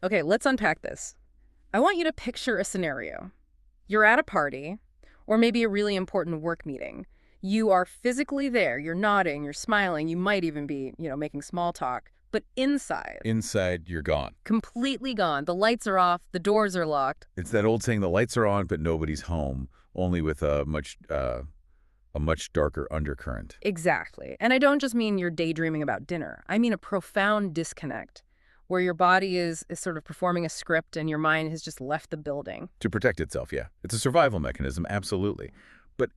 Okay, let's unpack this. I want you to picture a scenario. You're at a party, or maybe a really important work meeting. You are physically there, you're nodding, you're smiling, you might even be, making small talk. But inside, Inside, you're gone. completely gone. The lights are off, the doors are locked. It's that old saying, the lights are on, but nobody's home, only with a much darker undercurrent. Exactly. And I don't just mean you're daydreaming about dinner. I mean a profound disconnect where your body is sort of performing a script and your mind has just left the building. To protect itself, yeah. It's a survival mechanism, absolutely. But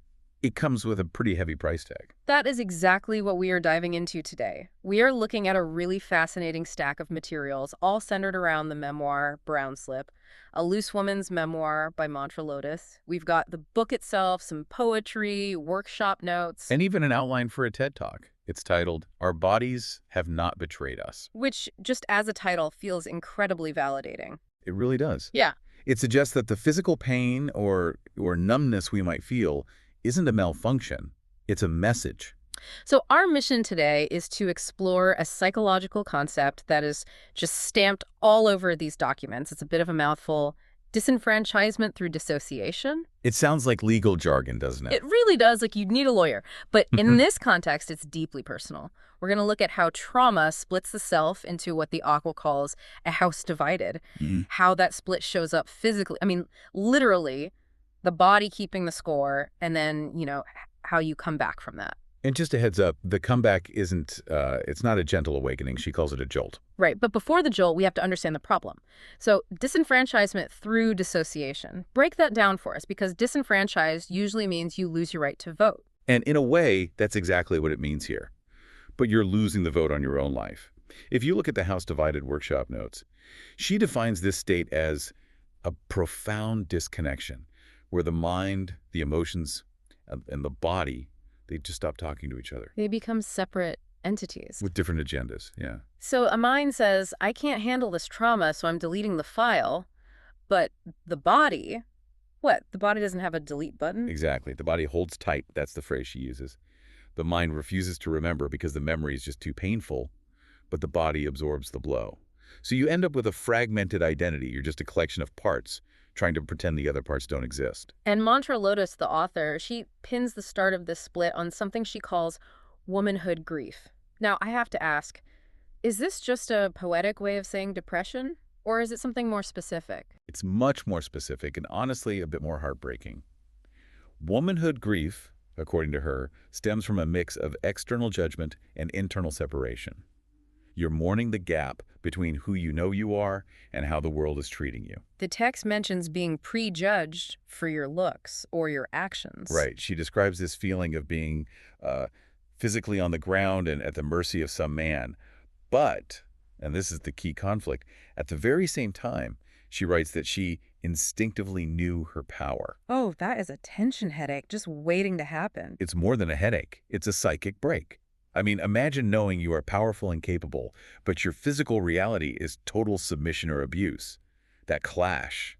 it comes with a pretty heavy price tag. That is exactly what we are diving into today. We are looking at a really fascinating stack of materials, all centered around the memoir, Brownslip, a loose woman's memoir by Mantra Lotus. We've got the book itself, some poetry, workshop notes. And even an outline for a TED Talk. It's titled, Our Bodies Have Not Betrayed Us. Which, just as a title, feels incredibly validating. It really does. Yeah. It suggests that the physical pain or numbness we might feel isn't a malfunction. It's a message. So our mission today is to explore a psychological concept that is just stamped all over these documents. It's a bit of a mouthful. Disenfranchisement through dissociation. It sounds like legal jargon, doesn't it? It really does. Like, you'd need a lawyer. But in this context, it's deeply personal. We're going to look at how trauma splits the self into what the author calls a house divided, how that split shows up physically. I mean, literally, the body keeping the score, and then, how you come back from that. And just a heads up, the comeback isn't, it's not a gentle awakening. She calls it a jolt. Right, but before the jolt, we have to understand the problem. So disenfranchisement through dissociation. Break that down for us, because disenfranchised usually means you lose your right to vote. And in a way, that's exactly what it means here. But you're losing the vote on your own life. If you look at the House Divided workshop notes, she defines this state as a profound disconnection, where the mind, the emotions, and the body, they just stop talking to each other. They become separate entities. With different agendas, yeah. So a mind says, I can't handle this trauma, so I'm deleting the file. But the body, what? The body doesn't have a delete button? Exactly. The body holds tight. That's the phrase she uses. The mind refuses to remember because the memory is just too painful, but the body absorbs the blow. So you end up with a fragmented identity. You're just a collection of parts, trying to pretend the other parts don't exist. And Mantra Lotus, the author, she pins the start of this split on something she calls womanhood grief. Now, I have to ask, is this just a poetic way of saying depression, or is it something more specific? It's much more specific and honestly a bit more heartbreaking. Womanhood grief, according to her, stems from a mix of external judgment and internal separation. You're mourning the gap between who you know you are and how the world is treating you. The text mentions being prejudged for your looks or your actions. Right. She describes this feeling of being physically on the ground and at the mercy of some man. But, and this is the key conflict, at the very same time, she writes that she instinctively knew her power. Oh, that is a tension headache just waiting to happen. It's more than a headache. It's a psychic break. I mean, imagine knowing you are powerful and capable, but your physical reality is total submission or abuse. That clash,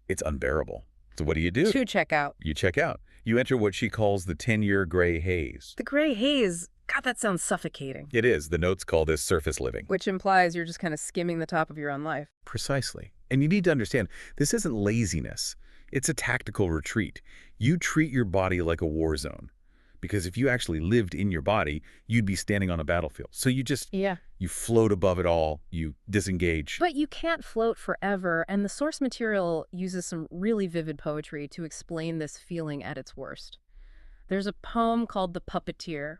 it's unbearable. So what do you do? To check out. You check out. You enter what she calls the 10-year gray haze. The gray haze, God, that sounds suffocating. It is. The notes call this surface living. Which implies you're just kind of skimming the top of your own life. Precisely. And you need to understand, this isn't laziness. It's a tactical retreat. You treat your body like a war zone. Because if you actually lived in your body, you'd be standing on a battlefield. So you just, you float above it all, you disengage. But you can't float forever, and the source material uses some really vivid poetry to explain this feeling at its worst. There's a poem called The Puppeteer.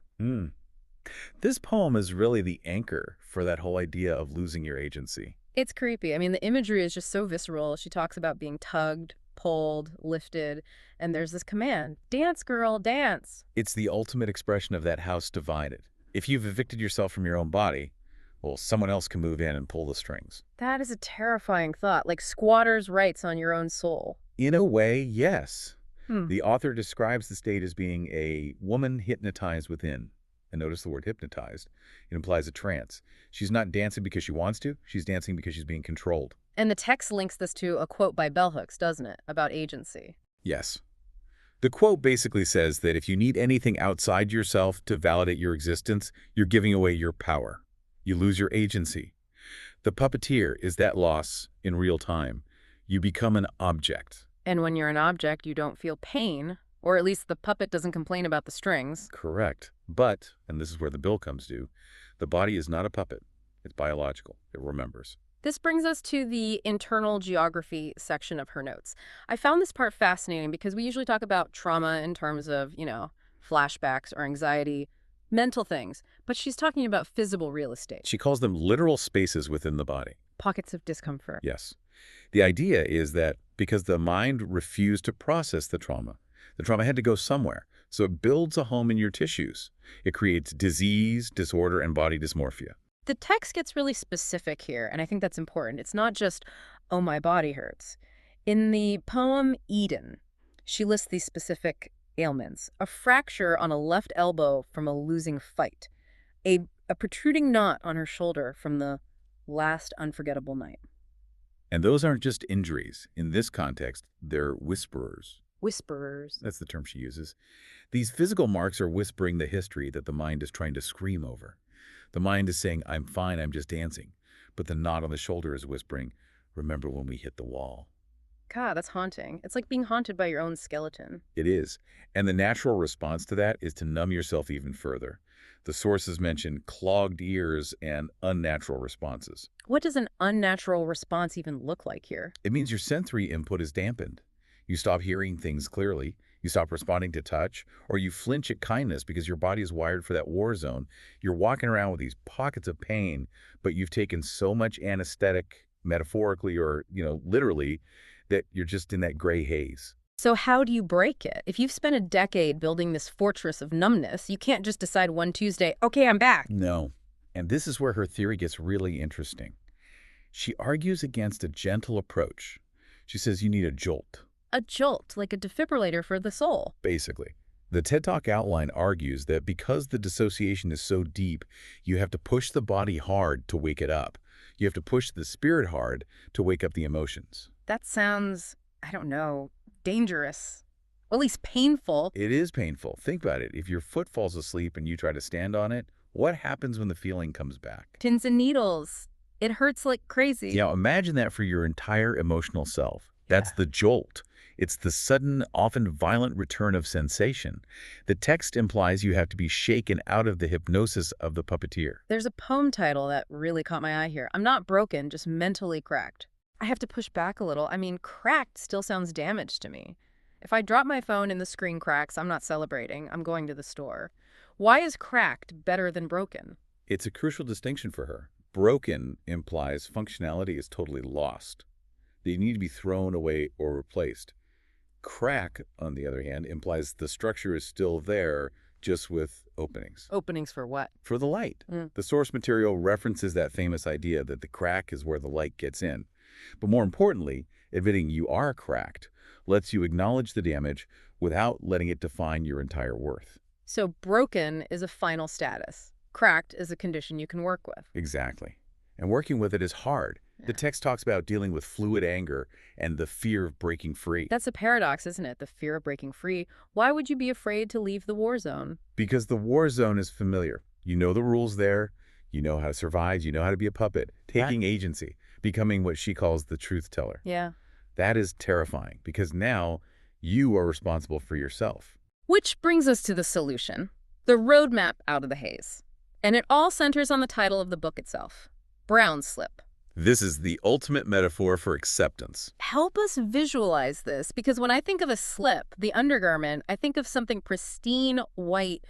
This poem is really the anchor for that whole idea of losing your agency. It's creepy. I mean, the imagery is just so visceral. She talks about being tugged, pulled, lifted, and there's this command, dance, girl, dance. It's the ultimate expression of that house divided. If you've evicted yourself from your own body, well, someone else can move in and pull the strings. That is a terrifying thought, like squatter's rights on your own soul. In a way, yes. The author describes the state as being a woman hypnotized within. And notice the word hypnotized. It implies a trance. She's not dancing because she wants to. She's dancing because she's being controlled. And the text links this to a quote by Bell Hooks, doesn't it, about agency? Yes. The quote basically says that if you need anything outside yourself to validate your existence, you're giving away your power. You lose your agency. The puppeteer is that loss in real time. You become an object. And when you're an object, you don't feel pain, or at least the puppet doesn't complain about the strings. Correct. But, and this is where the bill comes due, the body is not a puppet. It's biological. It remembers. This brings us to the internal geography section of her notes. I found this part fascinating because we usually talk about trauma in terms of, flashbacks or anxiety, mental things, but she's talking about physical real estate. She calls them literal spaces within the body. Pockets of discomfort. Yes. The idea is that because the mind refused to process the trauma had to go somewhere. So it builds a home in your tissues. It creates disease, disorder, and body dysmorphia. The text gets really specific here, and I think that's important. It's not just, oh, my body hurts. In the poem Eden, she lists these specific ailments: a fracture on a left elbow from a losing fight, a protruding knot on her shoulder from the last unforgettable night. And those aren't just injuries. In this context, they're whisperers. Whisperers. That's the term she uses. These physical marks are whispering the history that the mind is trying to scream over. The mind is saying, I'm fine, I'm just dancing. But the knot on the shoulder is whispering, remember when we hit the wall. God, that's haunting. It's like being haunted by your own skeleton. It is. And the natural response to that is to numb yourself even further. The sources mention clogged ears and unnatural responses. What does an unnatural response even look like here? It means your sensory input is dampened. You stop hearing things clearly, you stop responding to touch, or you flinch at kindness because your body is wired for that war zone. You're walking around with these pockets of pain, but you've taken so much anesthetic, metaphorically or, literally, that you're just in that gray haze. So how do you break it? If you've spent a decade building this fortress of numbness, you can't just decide one Tuesday, okay, I'm back. No. And this is where her theory gets really interesting. She argues against a gentle approach. She says you need a jolt. A jolt, like a defibrillator for the soul. Basically. The TED Talk outline argues that because the dissociation is so deep, you have to push the body hard to wake it up. You have to push the spirit hard to wake up the emotions. That sounds, I don't know, dangerous. Or at least painful. It is painful. Think about it. If your foot falls asleep and you try to stand on it, what happens when the feeling comes back? Pins and needles. It hurts like crazy. Yeah, imagine that for your entire emotional self. That's the jolt. It's the sudden, often violent return of sensation. The text implies you have to be shaken out of the hypnosis of the puppeteer. There's a poem title that really caught my eye here. I'm not broken, just mentally cracked. I have to push back a little. I mean, cracked still sounds damaged to me. If I drop my phone and the screen cracks, I'm not celebrating. I'm going to the store. Why is cracked better than broken? It's a crucial distinction for her. Broken implies functionality is totally lost. They need to be thrown away or replaced. Crack, on the other hand, implies the structure is still there, just with openings. Openings for what? For the light. The source material references that famous idea that the crack is where the light gets in. But more importantly, admitting you are cracked lets you acknowledge the damage without letting it define your entire worth. So broken is a final status. Cracked is a condition you can work with. Exactly. And working with it is hard. The text talks about dealing with fluid anger and the fear of breaking free. That's a paradox, isn't it? The fear of breaking free. Why would you be afraid to leave the war zone? Because the war zone is familiar. You know the rules there. You know how to survive. You know how to be a puppet. Taking agency. Becoming what she calls the truth teller. Yeah. That is terrifying because now you are responsible for yourself. Which brings us to the solution. The roadmap out of the haze. And it all centers on the title of the book itself. Brownslip. This is the ultimate metaphor for acceptance. Help us visualize this, because when I think of a slip, the undergarment, I think of something pristine, white,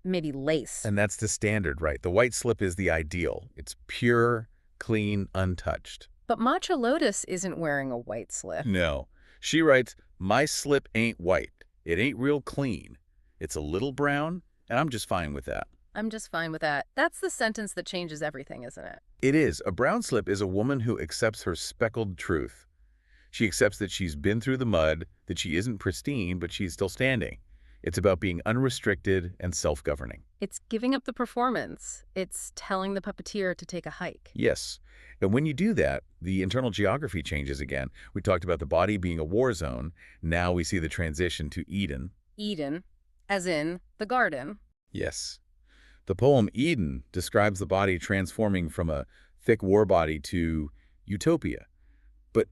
maybe lace. And that's the standard, right? The white slip is the ideal. It's pure, clean, untouched. But Mantra Lotus isn't wearing a white slip. No. She writes, my slip ain't white. It ain't real clean. It's a little brown, and I'm just fine with that. I'm just fine with that. That's the sentence that changes everything, isn't it? It is. A brown slip is a woman who accepts her speckled truth. She accepts that she's been through the mud, that she isn't pristine, but she's still standing. It's about being unrestricted and self-governing. It's giving up the performance. It's telling the puppeteer to take a hike. Yes. And when you do that, the internal geography changes again. We talked about the body being a war zone. Now we see the transition to Eden. Eden, as in the garden. Yes. The poem Eden describes the body transforming from a thick war body to utopia. But,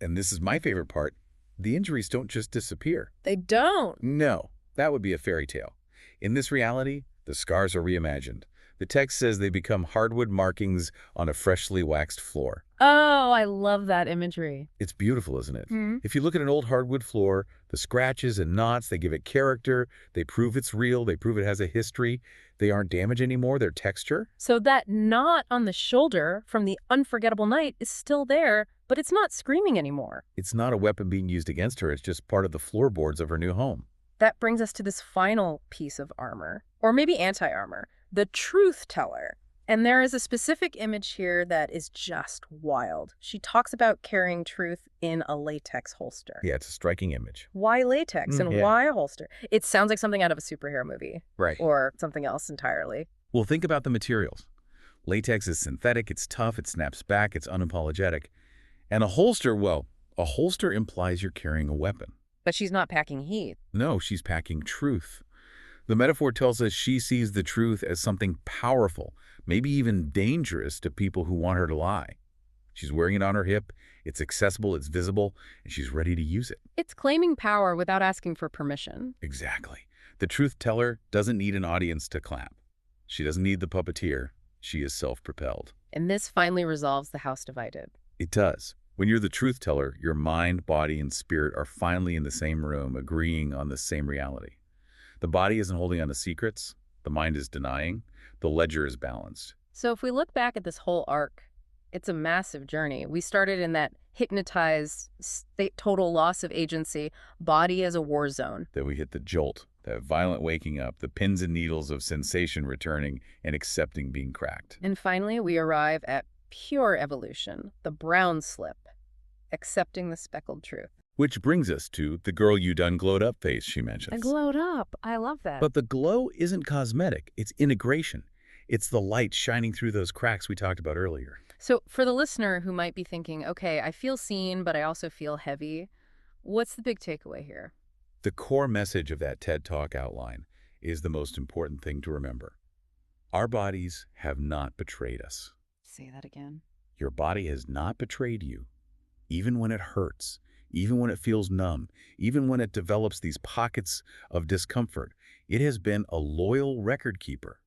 and this is my favorite part, the injuries don't just disappear. They don't. No, that would be a fairy tale. In this reality, the scars are reimagined. The text says they become hardwood markings on a freshly waxed floor. Oh, I love that imagery. It's beautiful, isn't it? Hmm. If you look at an old hardwood floor, the scratches and knots, they give it character. They prove it's real. They prove it has a history. They aren't damaged anymore. They're texture. So that knot on the shoulder from the unforgettable night is still there, but it's not screaming anymore. It's not a weapon being used against her. It's just part of the floorboards of her new home. That brings us to this final piece of armor, or maybe anti-armor, the truth teller. And there is a specific image here that is just wild. She talks about carrying truth in a latex holster. Yeah, it's a striking image. Why latex and Yeah. why a holster? It sounds like something out of a superhero movie Right. or something else entirely. Well, think about the materials. Latex is synthetic, it's tough, it snaps back, it's unapologetic. And a holster, well, a holster implies you're carrying a weapon. But she's not packing heat. No, she's packing truth. The metaphor tells us she sees the truth as something powerful, maybe even dangerous to people who want her to lie. She's wearing it on her hip, it's accessible, it's visible, and she's ready to use it. It's claiming power without asking for permission. Exactly. The truth teller doesn't need an audience to clap. She doesn't need the puppeteer. She is self-propelled. And this finally resolves the house divided. It does. When you're the truth teller, your mind, body, and spirit are finally in the same room, agreeing on the same reality. The body isn't holding on to secrets. The mind is denying. The ledger is balanced. So if we look back at this whole arc, it's a massive journey. We started in that hypnotized state, total loss of agency, body as a war zone. Then we hit the jolt, that violent waking up, the pins and needles of sensation returning and accepting being cracked. And finally, we arrive at pure evolution, the Brownslip, accepting the speckled truth. Which brings us to the girl you done glowed up face she mentions. I glowed up. I love that. But the glow isn't cosmetic. It's integration. It's the light shining through those cracks we talked about earlier. So for the listener who might be thinking, okay, I feel seen, but I also feel heavy, what's the big takeaway here? The core message of that TED Talk outline is the most important thing to remember. Our bodies have not betrayed us. Say that again. Your body has not betrayed you, even when it hurts, even when it feels numb, even when it develops these pockets of discomfort. It has been a loyal record keeper.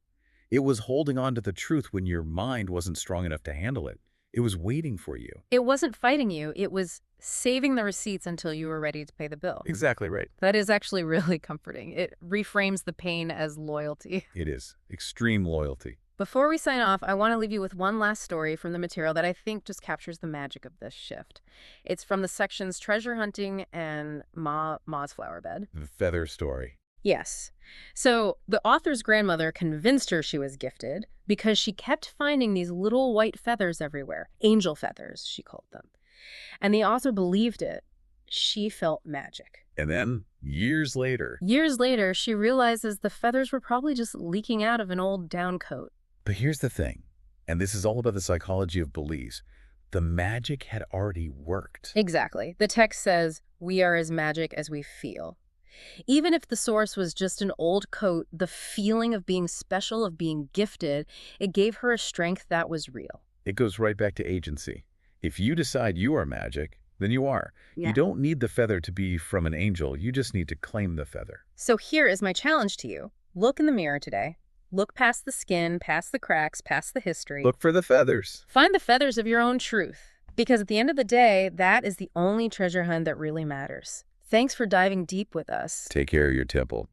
It was holding on to the truth when your mind wasn't strong enough to handle it. It was waiting for you. It wasn't fighting you. It was saving the receipts until you were ready to pay the bill. Exactly right. That is actually really comforting. It reframes the pain as loyalty. It is. Extreme loyalty. Before we sign off, I want to leave you with one last story from the material that I think just captures the magic of this shift. It's from the sections Treasure Hunting and Ma's Flower Bed. The feather story. Yes. So the author's grandmother convinced her she was gifted because she kept finding these little white feathers everywhere. Angel feathers, she called them. And the author believed it. She felt magic. And then, years later, She realizes the feathers were probably just leaking out of an old down coat. But here's the thing, and this is all about the psychology of beliefs. The magic had already worked. Exactly. The text says, we are as magic as we feel. Even if the source was just an old coat, the feeling of being special, of being gifted, it gave her a strength that was real. It goes right back to agency. If you decide you are magic, then you are. Yeah. You don't need the feather to be from an angel. You just need to claim the feather. So here is my challenge to you. Look in the mirror today. Look past the skin, past the cracks, past the history. Look for the feathers. Find the feathers of your own truth. Because at the end of the day, that is the only treasure hunt that really matters. Thanks for diving deep with us. Take care of your temple.